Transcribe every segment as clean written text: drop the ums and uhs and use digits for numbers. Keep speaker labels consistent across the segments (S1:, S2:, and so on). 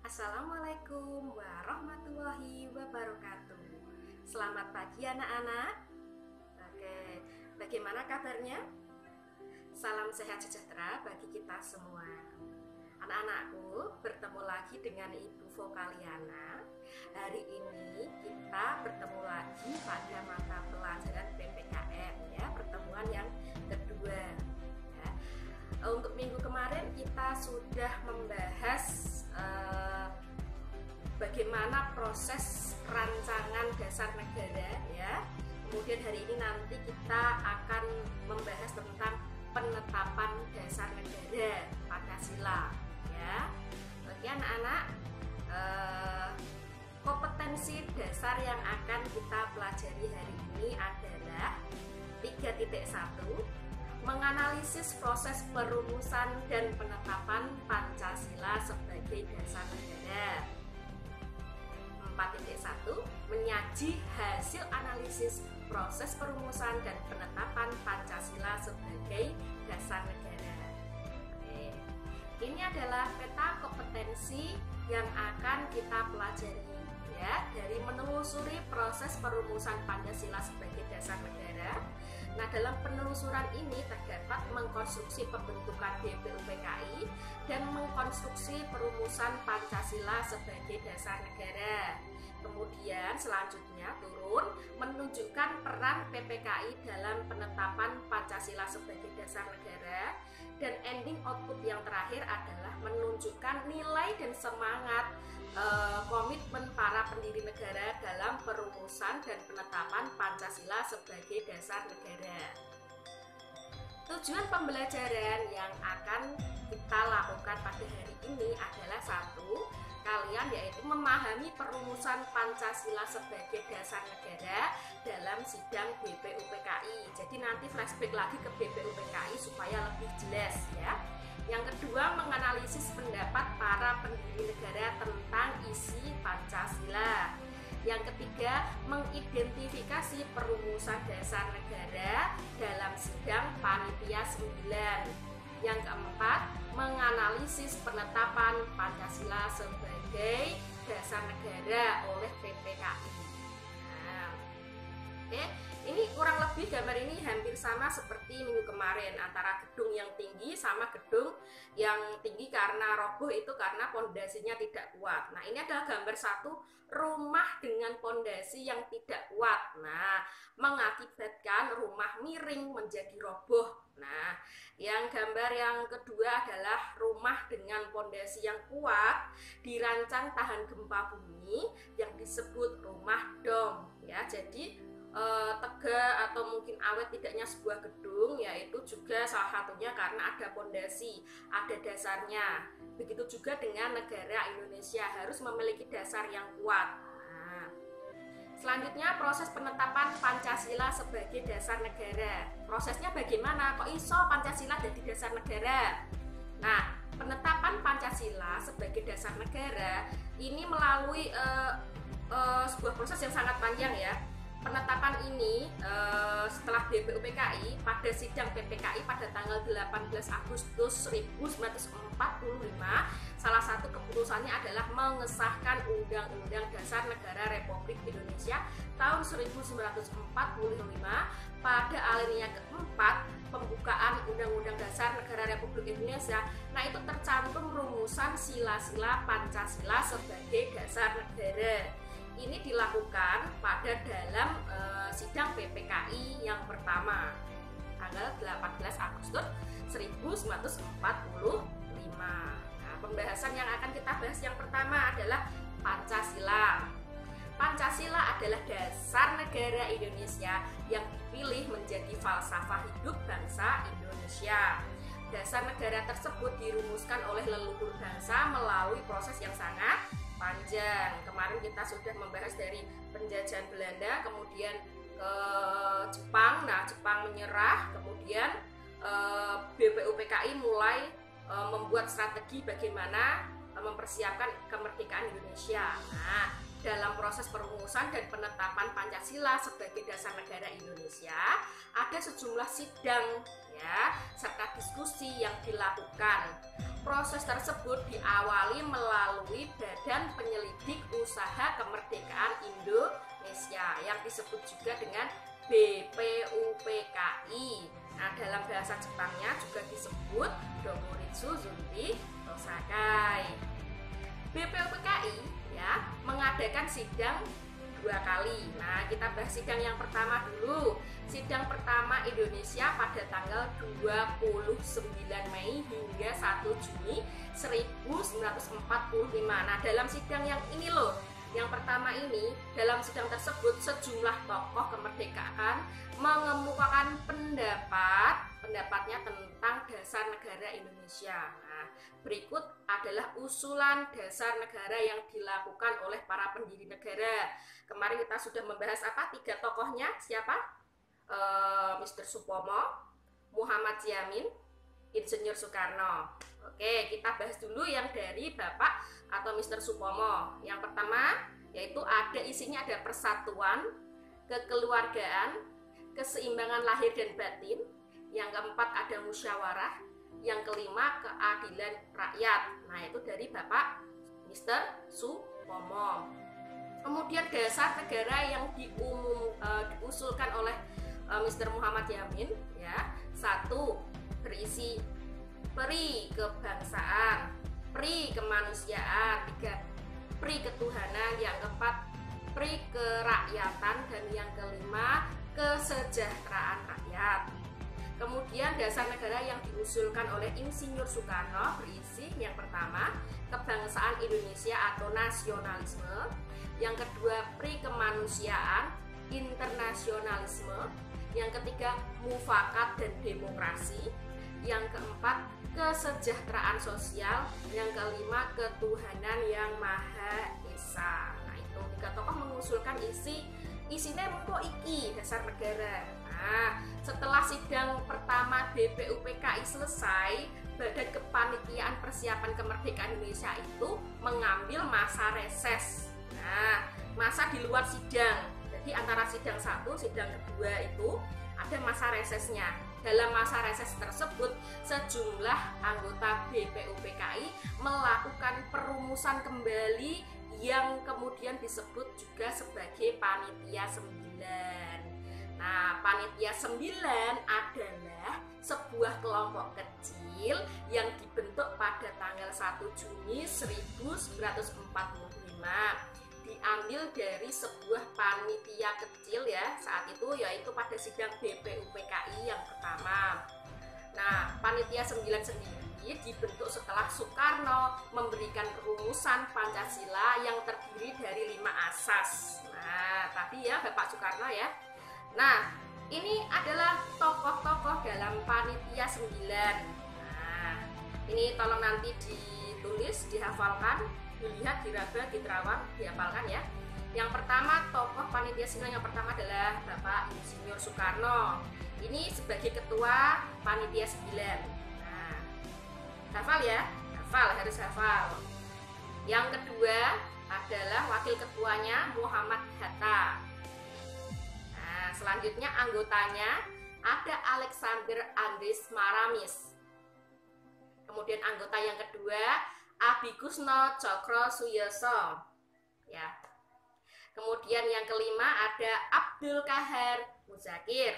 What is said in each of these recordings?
S1: Assalamualaikum warahmatullahi wabarakatuh. Selamat pagi anak-anak. Oke, bagaimana kabarnya? Salam sehat sejahtera bagi kita semua. Anak-anakku, bertemu lagi dengan Ibu Vokaliana. Hari ini kita bertemu lagi pada mata pelajaran PPKN ya, pertemuan yang kedua. Ya. Untuk minggu kemarin kita sudah membahas bagaimana proses rancangan dasar negara ya. Kemudian hari ini nanti kita akan membahas tentang penetapan dasar negara Pancasila ya. Oke anak-anak, kompetensi dasar yang akan kita pelajari hari ini adalah 3.1, menganalisis proses perumusan dan penetapan Pancasila sebagai dasar negara. 4.1, menyaji hasil analisis proses perumusan dan penetapan Pancasila sebagai dasar negara. Oke. Ini adalah peta kompetensi yang akan kita pelajari ya, dari menelusuri proses perumusan Pancasila sebagai dasar negara. Nah, dalam penelusuran ini terdapat mengkonstruksi pembentukan BPUPKI dan mengkonstruksi perumusan Pancasila sebagai dasar negara. Kemudian selanjutnya turun menunjukkan peran PPKI dalam penetapan Pancasila sebagai dasar negara, dan ending output yang terakhir adalah menunjukkan nilai dan semangat komitmen para pendiri negara dalam perumusan dan penetapan Pancasila sebagai dasar negara. Tujuan pembelajaran yang akan kita lakukan pada hari ini adalah satu, kalian yaitu memahami perumusan Pancasila sebagai dasar negara dalam sidang BPUPKI. Jadi nanti flashback lagi ke BPUPKI supaya lebih jelas ya. Yang kedua, menganalisis pendapat para pendiri negara tentang isi Pancasila. Yang ketiga, mengidentifikasi perumusan dasar negara dalam sidang Panitia 9. Yang keempat, menganalisis penetapan Pancasila sebagai dasar negara oleh PPKI. Nah, oke, ini kurang lebih gambar ini hampir sama seperti minggu kemarin, antara gedung yang tinggi sama gedung yang tinggi karena roboh itu karena pondasinya tidak kuat. Nah, ini adalah gambar satu rumah dengan pondasi yang tidak kuat. Nah, mengakibatkan rumah miring menjadi roboh. Nah, yang gambar yang kedua adalah rumah dengan pondasi yang kuat dirancang tahan gempa bumi yang disebut rumah dom ya. Jadi tegak atau mungkin awet tidaknya sebuah gedung yaitu juga salah satunya karena ada pondasi, ada dasarnya. Begitu juga dengan negara Indonesia harus memiliki dasar yang kuat. Nah, selanjutnya proses penetapan Pancasila sebagai dasar negara. Prosesnya bagaimana? Kok iso Pancasila jadi dasar negara? Nah, penetapan Pancasila sebagai dasar negara ini melalui sebuah proses yang sangat panjang ya. Penetapan ini setelah BPUPKI pada sidang PPKI pada tanggal 18 Agustus 1945, salah satu keputusannya adalah mengesahkan Undang-Undang Dasar Negara Republik Indonesia tahun 1945 pada alinea keempat pembukaan Undang-Undang Dasar Negara Republik Indonesia. Nah, itu tercantum rumusan sila-sila Pancasila sebagai dasar negara. Ini dilakukan pada dalam sidang PPKI yang pertama tanggal 18 Agustus 1945. Nah, pembahasan yang akan kita bahas yang pertama adalah Pancasila. Pancasila adalah dasar negara Indonesia yang dipilih menjadi falsafah hidup bangsa Indonesia. Dasar negara tersebut dirumuskan oleh leluhur bangsa melalui proses yang sangat panjang. Kemarin kita sudah membahas dari penjajahan Belanda, kemudian ke Jepang. Nah, Jepang menyerah, kemudian BPUPKI mulai membuat strategi bagaimana mempersiapkan kemerdekaan Indonesia. Nah, dalam proses perumusan dan penetapan Pancasila sebagai dasar negara Indonesia, ada sejumlah sidang ya serta diskusi yang dilakukan. proses tersebut diawali melalui Badan Penyelidik Usaha Kemerdekaan Indonesia yang disebut juga dengan BPUPKI. Nah, dalam bahasa Jepangnya juga disebut Domoritsu Zunbi Tosakai. BPUPKI ya mengadakan sidang 2 kali. Nah, kita bahas sidang yang pertama dulu. Sidang pertama Indonesia pada tanggal 29 Mei hingga 1 Juni 1945. Nah, dalam sidang yang ini loh, yang pertama ini, dalam sidang tersebut sejumlah tokoh kemerdekaan mengemukakan pendapatnya tentang dasar negara Indonesia. Nah, berikut adalah usulan dasar negara yang dilakukan oleh para pendiri negara. Kemarin kita sudah membahas apa? 3 tokohnya, siapa? Mr. Supomo, Muhammad Yamin, Insinyur Soekarno. Oke, kita bahas dulu yang dari Bapak atau Mr. Supomo. Yang pertama yaitu isinya ada persatuan, kekeluargaan, keseimbangan lahir dan batin. Yang keempat ada musyawarah. Yang kelima keadilan rakyat. Nah, itu dari Bapak Mr. Supomo. Kemudian dasar negara yang diusulkan oleh Mr. Muhammad Yamin ya. 1. Berisi pri kebangsaan, pri kemanusiaan, 3. Pri ketuhanan, yang keempat pri kerakyatan, dan yang kelima kesejahteraan rakyat. Kemudian dasar negara yang diusulkan oleh Insinyur Soekarno berisi yang pertama kebangsaan Indonesia atau nasionalisme, yang kedua pri kemanusiaan, internasionalisme, yang ketiga mufakat dan demokrasi, yang keempat kesejahteraan sosial, yang kelima ketuhanan yang maha esa. Nah, itu 3 tokoh mengusulkan isinya mengko iki dasar negara. Nah, setelah sidang pertama BPUPKI selesai, Badan Kepanitiaan Persiapan Kemerdekaan Indonesia itu mengambil masa reses. Nah, masa di luar sidang. Jadi antara sidang 1, sidang kedua itu ada masa resesnya. Dalam masa reses tersebut, sejumlah anggota BPUPKI melakukan perumusan kembali yang kemudian disebut juga sebagai Panitia 9. Nah, Panitia 9 adalah sebuah kelompok kecil yang dibentuk pada tanggal 1 Juni 1945. Diambil dari sebuah panitia kecil ya saat itu, yaitu pada sidang BPUPKI yang pertama. Nah, Panitia 9 sendiri dibentuk setelah Soekarno memberikan rumusan Pancasila yang terdiri dari 5 asas. Nah, tadi ya Bapak Soekarno ya. Nah, ini adalah tokoh-tokoh dalam Panitia 9. Nah, ini tolong nanti ditulis, dihafalkan, dilihat, diraba, diterawang, dihafalkan ya. Yang pertama, tokoh Panitia 9 yang pertama adalah Bapak Insinyur Soekarno. Ini sebagai ketua Panitia 9. Nah, hafal ya, harus hafal. Yang kedua adalah wakil ketuanya Muhammad Hatta. Nah, selanjutnya anggotanya ada Alexander Andries Maramis. Kemudian anggota yang kedua Abhikusno Cokro Suyoso ya. Kemudian yang kelima ada Abdul Kahar Muzakir.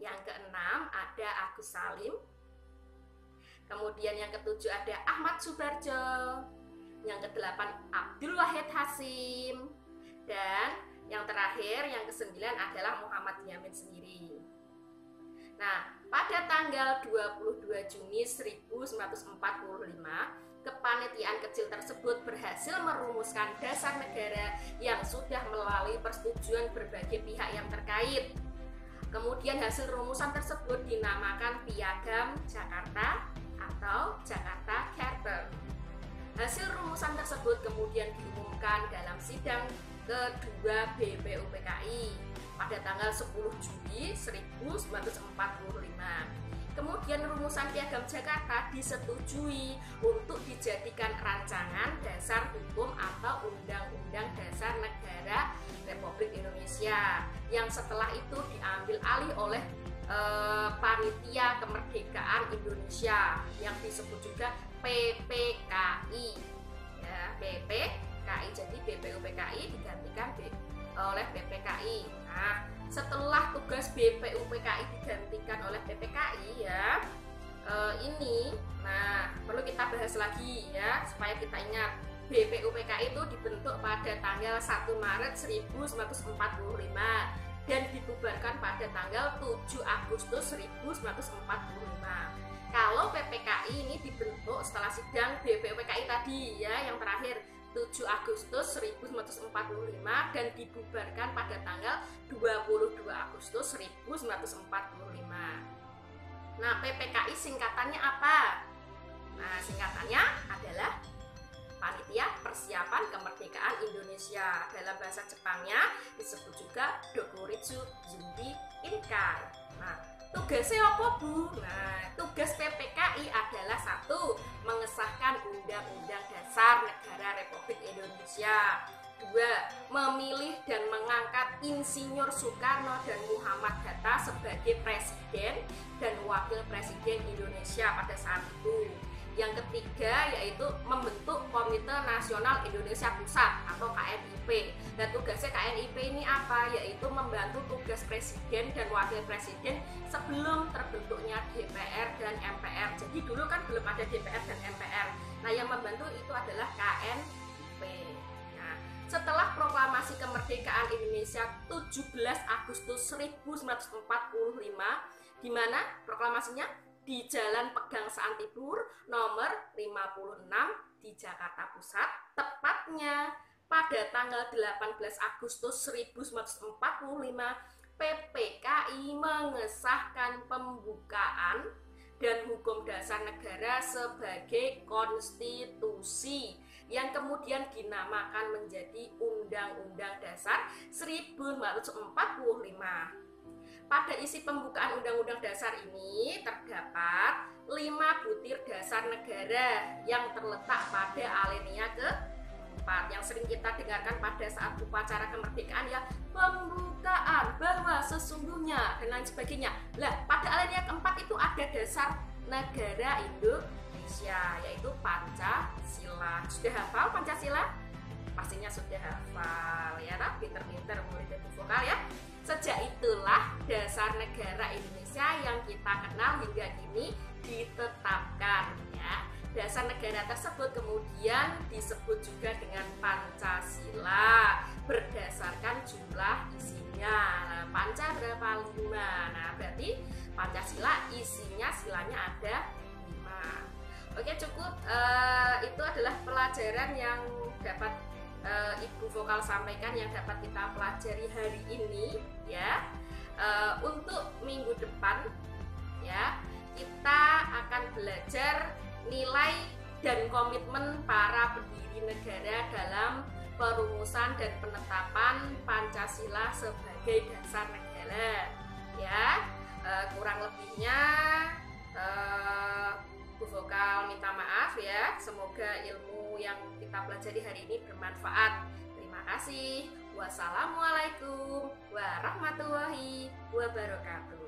S1: Yang keenam ada Agus Salim. Kemudian yang ketujuh ada Ahmad Subarjo. Yang kedelapan Abdul Wahid Hasim. Dan yang terakhir yang kesembilan adalah Muhammad Yamin sendiri. Nah, pada tanggal 22 Juni 1945, kepanitiaan kecil tersebut berhasil merumuskan dasar negara yang sudah melalui persetujuan berbagai pihak yang terkait. Kemudian hasil rumusan tersebut dinamakan Piagam Jakarta atau Jakarta Charter. Hasil rumusan tersebut kemudian diumumkan dalam sidang kedua BPUPKI pada tanggal 10 Juli 1945. Kemudian rumusan Piagam Jakarta disetujui untuk dijadikan rancangan dasar hukum atau Undang-Undang Dasar Negara Republik Indonesia, yang setelah itu diambil alih oleh Panitia Kemerdekaan Indonesia yang disebut juga PPKI ya, PPKI. Jadi BPUPKI digantikan oleh PPKI. Nah, setelah tugas BPUPKI digantikan oleh PPKI ya, nah perlu kita bahas lagi ya supaya kita ingat. BPUPKI itu dibentuk pada tanggal 1 Maret 1945 dan dibubarkan pada tanggal 7 Agustus 1945. Kalau PPKI ini dibentuk setelah sidang BPUPKI tadi ya, yang terakhir 7 Agustus 1945 dan dibubarkan pada tanggal 22 Agustus 1945. Nah, PPKI singkatannya apa? Nah, singkatannya adalah Panitia Persiapan Kemerdekaan Indonesia. Dalam bahasa Jepangnya disebut juga Dokuritsu Junbi Inkai. Nah, tugasnya apa, Bu? Nah, tugas PPKI adalah 1. Mengesahkan Undang-Undang Dasar Negara Republik Indonesia. 2. Memilih dan mengangkat Insinyur Soekarno dan Muhammad Hatta sebagai Presiden dan Wakil Presiden Indonesia pada saat itu. Yang ketiga yaitu membentuk Komite Nasional Indonesia Pusat atau KNIP. Dan tugasnya KNIP ini apa? Yaitu membantu tugas Presiden dan Wakil Presiden sebelum terbentuknya DPR dan MPR. Jadi dulu kan belum ada DPR dan MPR. Nah, yang membantu itu adalah KNIP. Nah, setelah proklamasi kemerdekaan Indonesia 17 Agustus 1945, di mana proklamasinya? Di Jalan Pegang Seantibur nomor 56 di Jakarta Pusat, tepatnya pada tanggal 18 Agustus 1945, PPKI mengesahkan pembukaan dan hukum dasar negara sebagai konstitusi yang kemudian dinamakan menjadi Undang-Undang Dasar 1945. Pada isi pembukaan Undang-Undang Dasar ini terdapat 5 butir dasar negara yang terletak pada alinea ke-4 yang sering kita dengarkan pada saat upacara kemerdekaan ya, pembukaan bahwa sesungguhnya dan lain sebagainya. Lah, pada alinea ke-4 itu ada dasar negara Indonesia yaitu Pancasila. Sudah hafal Pancasila? Pastinya sudah hafal ya, pinter-pinter mulai dari vokal ya. Sejak itulah dasar negara Indonesia yang kita kenal hingga kini ditetapkan ya. Dasar negara tersebut kemudian disebut juga dengan Pancasila berdasarkan jumlah isinya. Nah, Panca berapa? 5. Nah, berarti Pancasila isinya silanya ada 5. Oke, cukup. Itu adalah pelajaran yang dapat Ibu Vokal sampaikan yang dapat kita pelajari hari ini ya. Untuk minggu depan ya, kita akan belajar nilai dan komitmen para pendiri negara dalam perumusan dan penetapan Pancasila sebagai dasar negara ya. Kurang lebihnya Bu Vokal minta maaf ya. Semoga ilmu yang kita pelajari hari ini bermanfaat. Terima kasih. Wassalamualaikum warahmatullahi wabarakatuh.